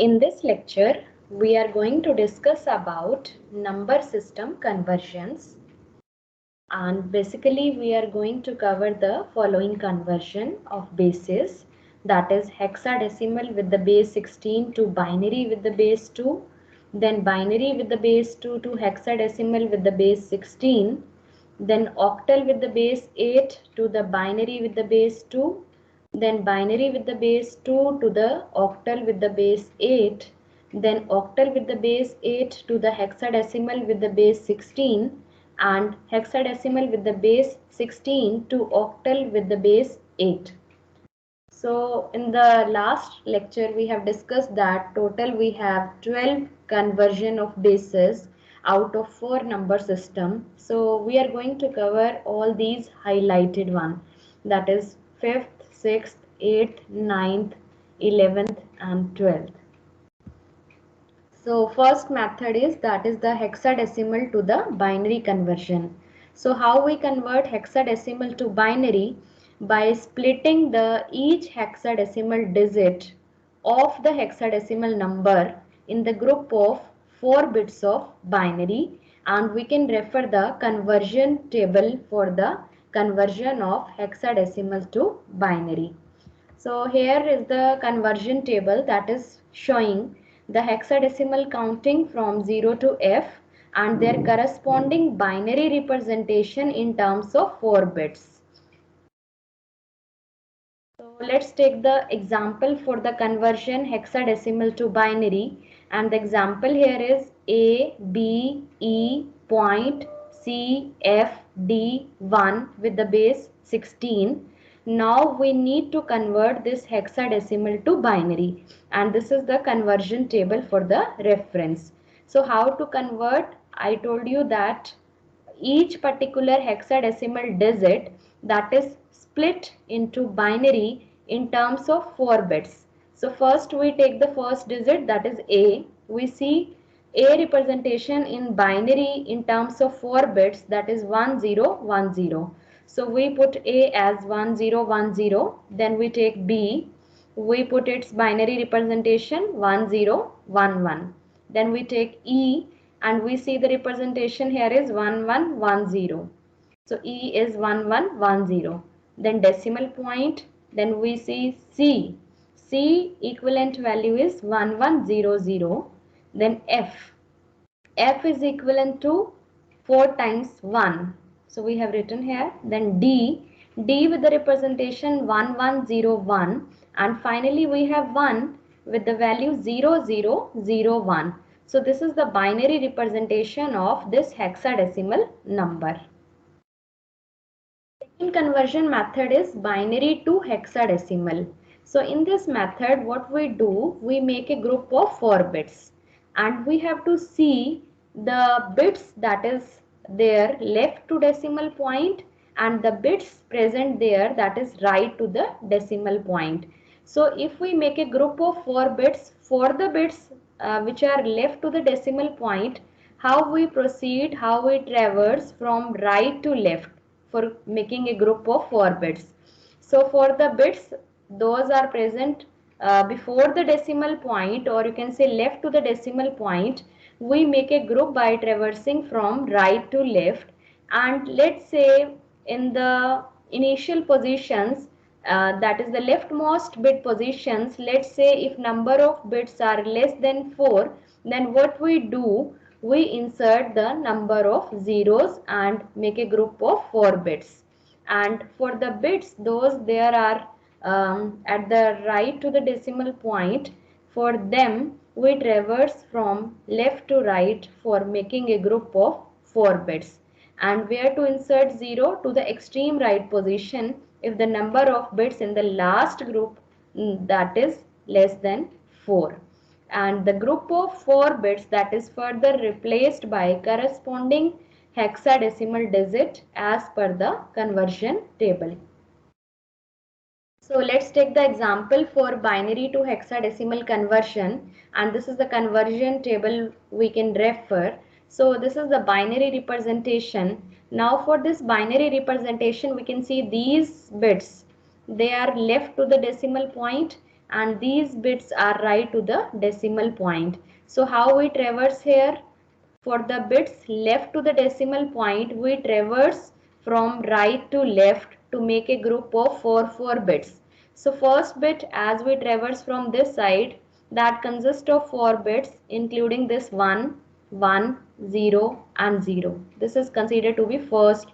In this lecture, we are going to discuss about number system conversions, and basically we are going to cover the following conversion of bases, that is hexadecimal with the base 16 to binary with the base 2, then binary with the base 2 to hexadecimal with the base 16, then octal with the base 8 to the binary with the base 2, then binary with the base 2 to the octal with the base 8, then octal with the base 8 to the hexadecimal with the base 16, and hexadecimal with the base 16 to octal with the base 8. So in the last lecture we have discussed that total we have 12 conversion of bases out of 4 number system. So we are going to cover all these highlighted one, that is 5th, 6th, 8th, 9th, 11th and 12th. So first method is, that is the hexadecimal to the binary conversion. So how we convert hexadecimal to binary? By splitting the each hexadecimal digit of the hexadecimal number in the group of 4 bits of binary, and we can refer the conversion table for the conversion of hexadecimal to binary. So here is the conversion table that is showing the hexadecimal counting from 0 to F and their corresponding binary representation in terms of 4 bits. So let's take the example for the conversion hexadecimal to binary, and the example here is A, B, E, point, C, F, D, 1 with the base 16. Now we need to convert this hexadecimal to binary, and this is the conversion table for the reference. So how to convert? I told you that each particular hexadecimal digit, that is split into binary in terms of 4 bits. So first we take the first digit, that is A. We see A representation in binary in terms of 4 bits, that is 1010. So we put A as 1010. Then we take B. We put its binary representation 1011. Then we take E, and we see the representation here is 1110. So E is 1110. Then decimal point. Then we see C. C equivalent value is 1100. Then F. F is equivalent to 4 times 1. So we have written here. Then D. D with the representation 1101. And finally we have 1 with the value 0001. So this is the binary representation of this hexadecimal number. Second conversion method is binary to hexadecimal. So in this method what we do, we make a group of 4 bits, and we have to see the bits that is there left to decimal point and the bits present there that is right to the decimal point. So if we make a group of 4 bits, for the bits which are left to the decimal point, how we proceed, how we traverse from right to left for making a group of 4 bits. So for the bits those are present before the decimal point, or you can say left to the decimal point, we make a group by traversing from right to left. And let's say in the initial positions, that is the leftmost bit positions, let's say if number of bits are less than 4, then what we do, we insert the number of zeros and make a group of 4 bits. And for the bits those there are at the right to the decimal point, for them we traverse from left to right for making a group of 4 bits. And we are to insert 0 to the extreme right position if the number of bits in the last group that is less than 4. And the group of 4 bits that is further replaced by corresponding hexadecimal digit as per the conversion table. So let's take the example for binary to hexadecimal conversion, and this is the conversion table we can refer. So this is the binary representation. Now for this binary representation we can see these bits, they are left to the decimal point, and these bits are right to the decimal point. So how we traverse here? For the bits left to the decimal point, we traverse from right to left to make a group of 4 bits. So first bit, as we traverse from this side, that consists of 4 bits including this 1, 1, 0 and 0. This is considered to be first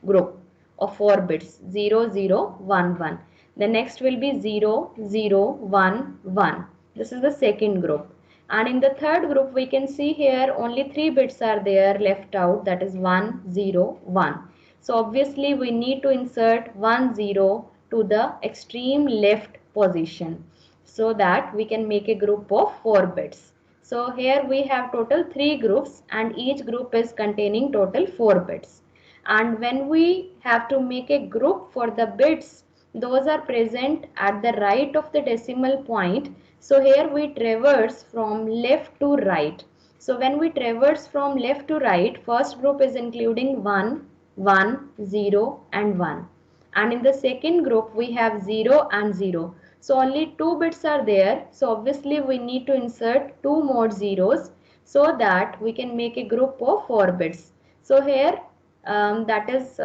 group of 4 bits, 0, 0, 1, 1. The next will be 0, 0, 1, 1. This is the second group. And in the third group, we can see here only 3 bits are there left out, that is 1, 0, 1. So obviously we need to insert 1, 0 to the extreme left position so that we can make a group of 4 bits. So here we have total 3 groups and each group is containing total 4 bits. And when we have to make a group for the bits, those are present at the right of the decimal point. So here we traverse from left to right. So when we traverse from left to right, first group is including 1, 1, 0 and 1. And in the second group we have 0 and 0. So only 2 bits are there. So obviously we need to insert 2 more zeros so that we can make a group of 4 bits. So here that is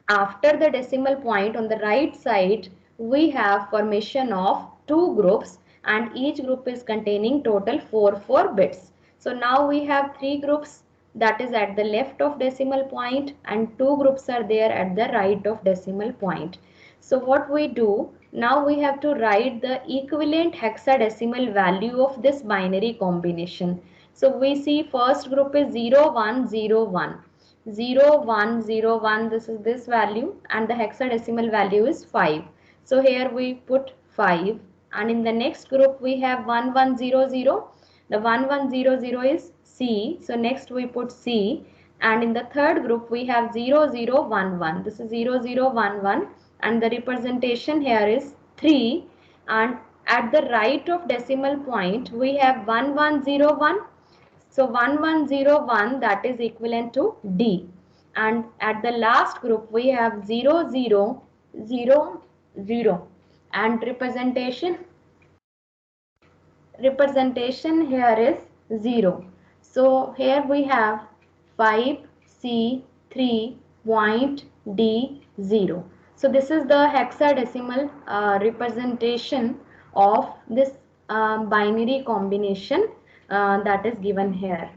after the decimal point on the right side, we have formation of 2 groups and each group is containing total 4 bits. So now we have 3 groups, that is at the left of decimal point, and 2 groups are there at the right of decimal point. So what we do, now we have to write the equivalent hexadecimal value of this binary combination. So we see first group is 0, 1, 0, 1. 0, 1, 0, 1, this is this value and the hexadecimal value is 5. So here we put 5 and in the next group we have 1, 1, 0, 0. The 1, 1, 0, 0 is C. So next we put C and in the third group we have 0, 0, 1, 1. This is 0, 0, 1, 1 and the representation here is 3 and at the right of decimal point we have 1, 1, 0, 1. So 1101 that is equivalent to D. And at the last group we have 0000 and representation here is 0. So here we have 5C3 point D0. So this is the hexadecimal representation of this binary combination that is given here.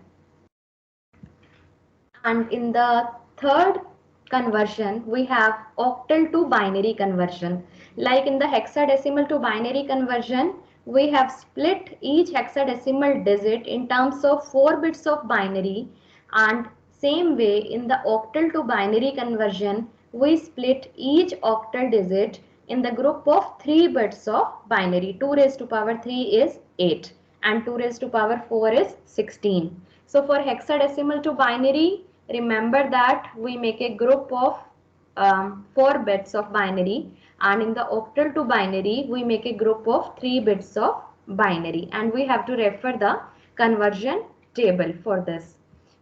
And in the third conversion, we have octal to binary conversion. Like in the hexadecimal to binary conversion, we have split each hexadecimal digit in terms of 4 bits of binary, and same way in the octal to binary conversion, we split each octal digit in the group of 3 bits of binary. 2 raised to power 3 is 8 and 2 raised to power 4 is 16. So for hexadecimal to binary, remember that we make a group of 4 bits of binary, and in the octal to binary we make a group of 3 bits of binary, and we have to refer the conversion table for this.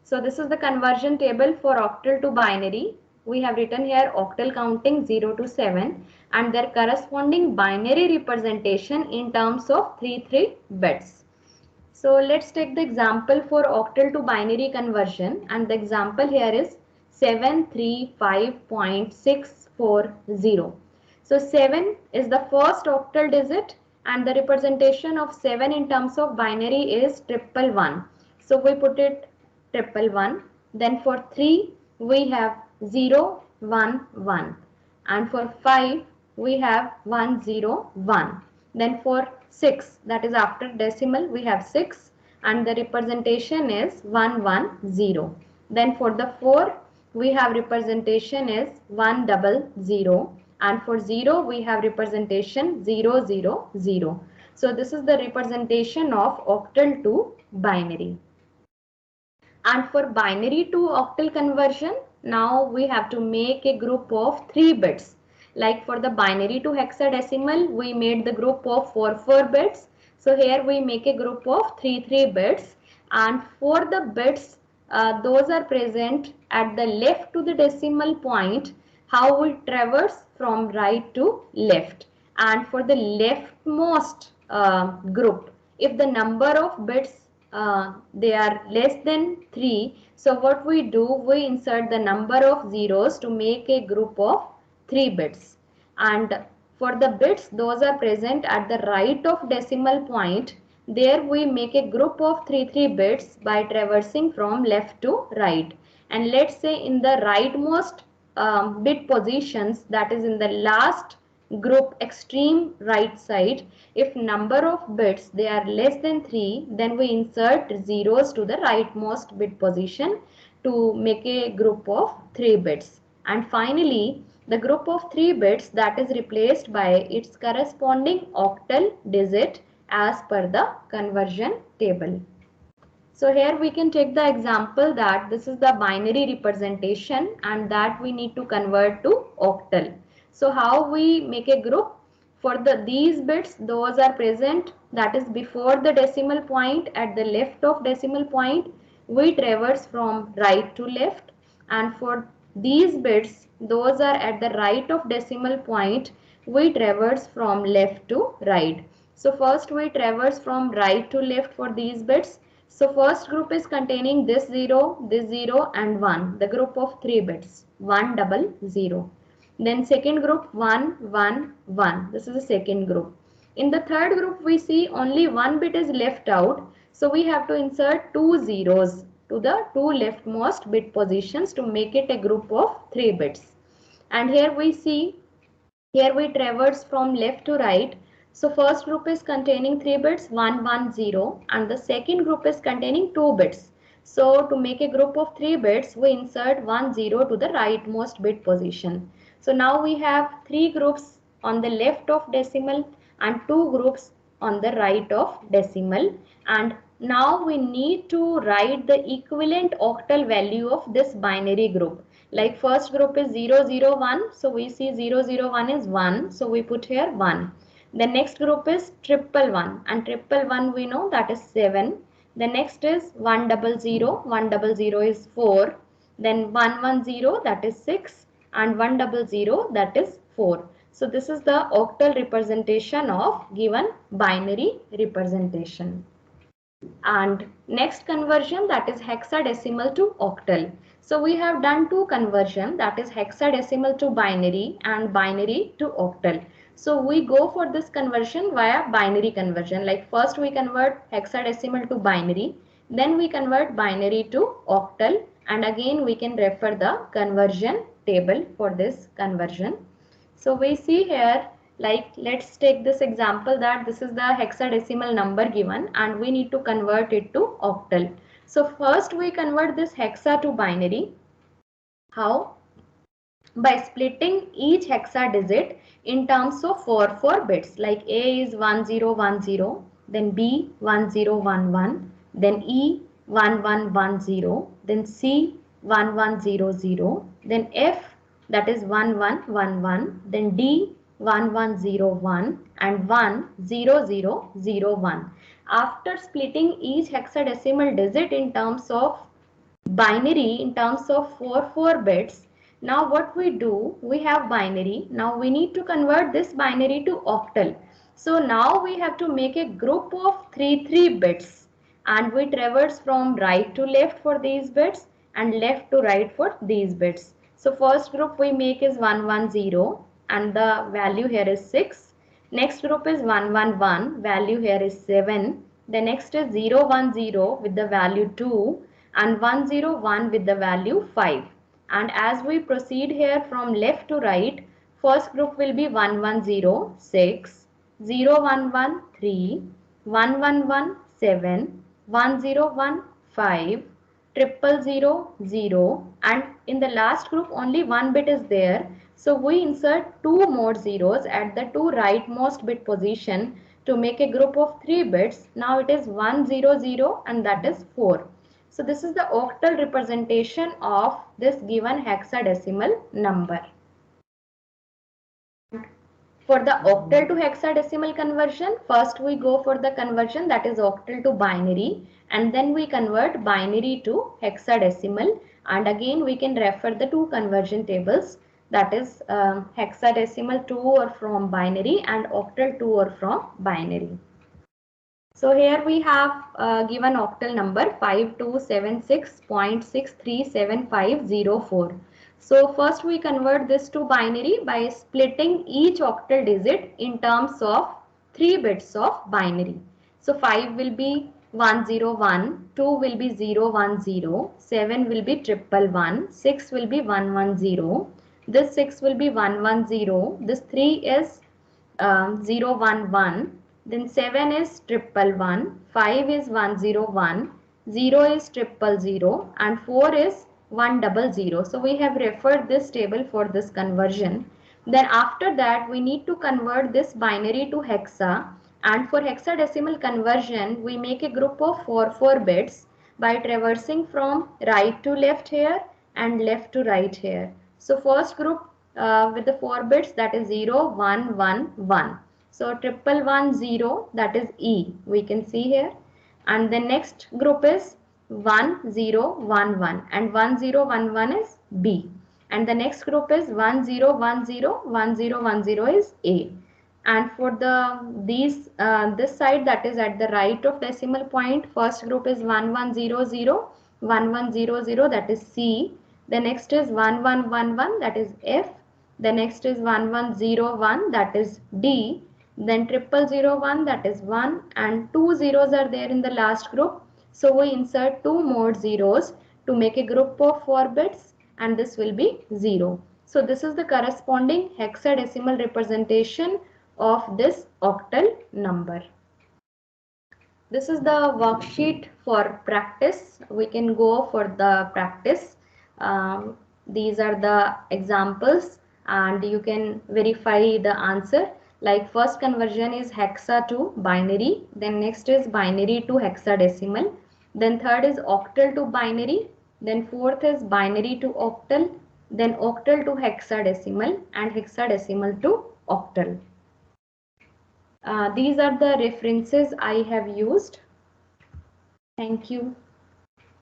So this is the conversion table for octal to binary. We have written here octal counting 0 to 7 and their corresponding binary representation in terms of 3 bits. So let's take the example for octal to binary conversion, and the example here is 735.640. So 7 is the first octal digit and the representation of 7 in terms of binary is 111. So we put it 111. Then for 3 we have 0, 1, 1 and for 5 we have 101. Then for 6, that is after decimal, we have 6 and the representation is 110. Then for the 4 we have representation is 100 and for 0 we have representation 000. So this is the representation of octal to binary. And for binary to octal conversion, now we have to make a group of 3 bits. Like for the binary to hexadecimal, we made the group of 4 bits. So here we make a group of 3 bits. And for the bits, those are present at the left to the decimal point, how we traverse from right to left. And for the leftmost group, if the number of bits they are less than 3, so what we do, we insert the number of zeros to make a group of 3 bits. And for the bits those are present at the right of decimal point, there we make a group of 3 bits by traversing from left to right. And let's say in the rightmost bit positions, that is in the last group extreme right side, if number of bits they are less than 3, then we insert zeros to the rightmost bit position to make a group of 3 bits. And finally, the group of 3 bits that is replaced by its corresponding octal digit as per the conversion table. So here we can take the example that this is the binary representation and that we need to convert to octal. So how we make a group? For these bits, those are present, that is before the decimal point, at the left of decimal point, we traverse from right to left. And for these bits, those are at the right of decimal point, we traverse from left to right. So first we traverse from right to left for these bits. So first group is containing this 0 and 1, the group of 3 bits, 100. Then second group 1 1 1, this is the second group. In the third group we see only one bit is left out, so we have to insert two zeros to the two leftmost bit positions to make it a group of 3 bits. And here we see, here we traverse from left to right. So first group is containing 3 bits 1 1 0 and the second group is containing 2 bits. So to make a group of 3 bits we insert 1 0 to the rightmost bit position. So now we have 3 groups on the left of decimal and 2 groups on the right of decimal, and now we need to write the equivalent octal value of this binary group. Like first group is 001, so we see 001 is 1, so we put here 1. The next group is 111 and 111 we know that is 7. The next is 100, 100 is 4. Then 110 that is 6 and 100 that is 4. So this is the octal representation of given binary representation. And next conversion, that is hexadecimal to octal. So we have done two conversion, that is hexadecimal to binary and binary to octal. So we go for this conversion via binary conversion. Like first we convert hexadecimal to binary, then we convert binary to octal, and again we can refer the conversion table for this conversion. So we see here, like let's take this example that this is the hexadecimal number given and we need to convert it to octal. So first we convert this hexa to binary. How? By splitting each hexa digit in terms of 4 bits, like A is 1010, then B 1011, then E 1110, then C 1100, then F that is 1111, then D 1101 and 10001. After splitting each hexadecimal digit in terms of binary in terms of 4 bits, now what we do, we have binary, now we need to convert this binary to octal. So now we have to make a group of 3 bits and we traverse from right to left for these bits and left to right for these bits. So first group we make is 110 and the value here is 6. Next group is 111, value here is 7. The next is 010 with the value 2 and 101 with the value 5. And as we proceed here from left to right, first group will be 110, 6, 011, 3, 111, 7, 101, 5, 000, and in the last group only one bit is there. So we insert 2 more zeros at the 2 rightmost bit position to make a group of 3 bits. Now it is 100 and that is 4. So this is the octal representation of this given hexadecimal number. For the octal to hexadecimal conversion, first we go for the conversion that is octal to binary, and then we convert binary to hexadecimal, and again we can refer the two conversion tables. that is hexadecimal 2 are from binary and octal 2 are from binary. So here we have given octal number 5276.637504. So first we convert this to binary by splitting each octal digit in terms of 3 bits of binary. So 5 will be 101, 2 will be 010, 7 will be 111, 6 will be 110, this 6 will be 110, this 3 is 011, then 7 is 111, 5 is 101, 0 is 000 and 4 is 100. So we have referred this table for this conversion. Then after that we need to convert this binary to hexa, and for hexadecimal conversion we make a group of 4 bits by traversing from right to left here and left to right here. So first group with the 4 bits, that is 0, 1, 1, 1. So 1110, that is E, we can see here. And the next group is 1011 and 1011 is B. And the next group is 1010, 1010 is A. And for the this side, that is at the right of decimal point, first group is 1100, 1100, that is C. The next is 1111, that is F. The next is 1101, that is D. Then 0001, that is 1, and 2 zeros are there in the last group. So we insert 2 more zeros to make a group of 4 bits, and this will be 0. So this is the corresponding hexadecimal representation of this octal number. This is the worksheet for practice. We can go for the practice. These are the examples and you can verify the answer. Like first conversion is hexa to binary, then next is binary to hexadecimal, then third is octal to binary, then fourth is binary to octal, then octal to hexadecimal, and hexadecimal to octal. These are the references I have used. Thank you.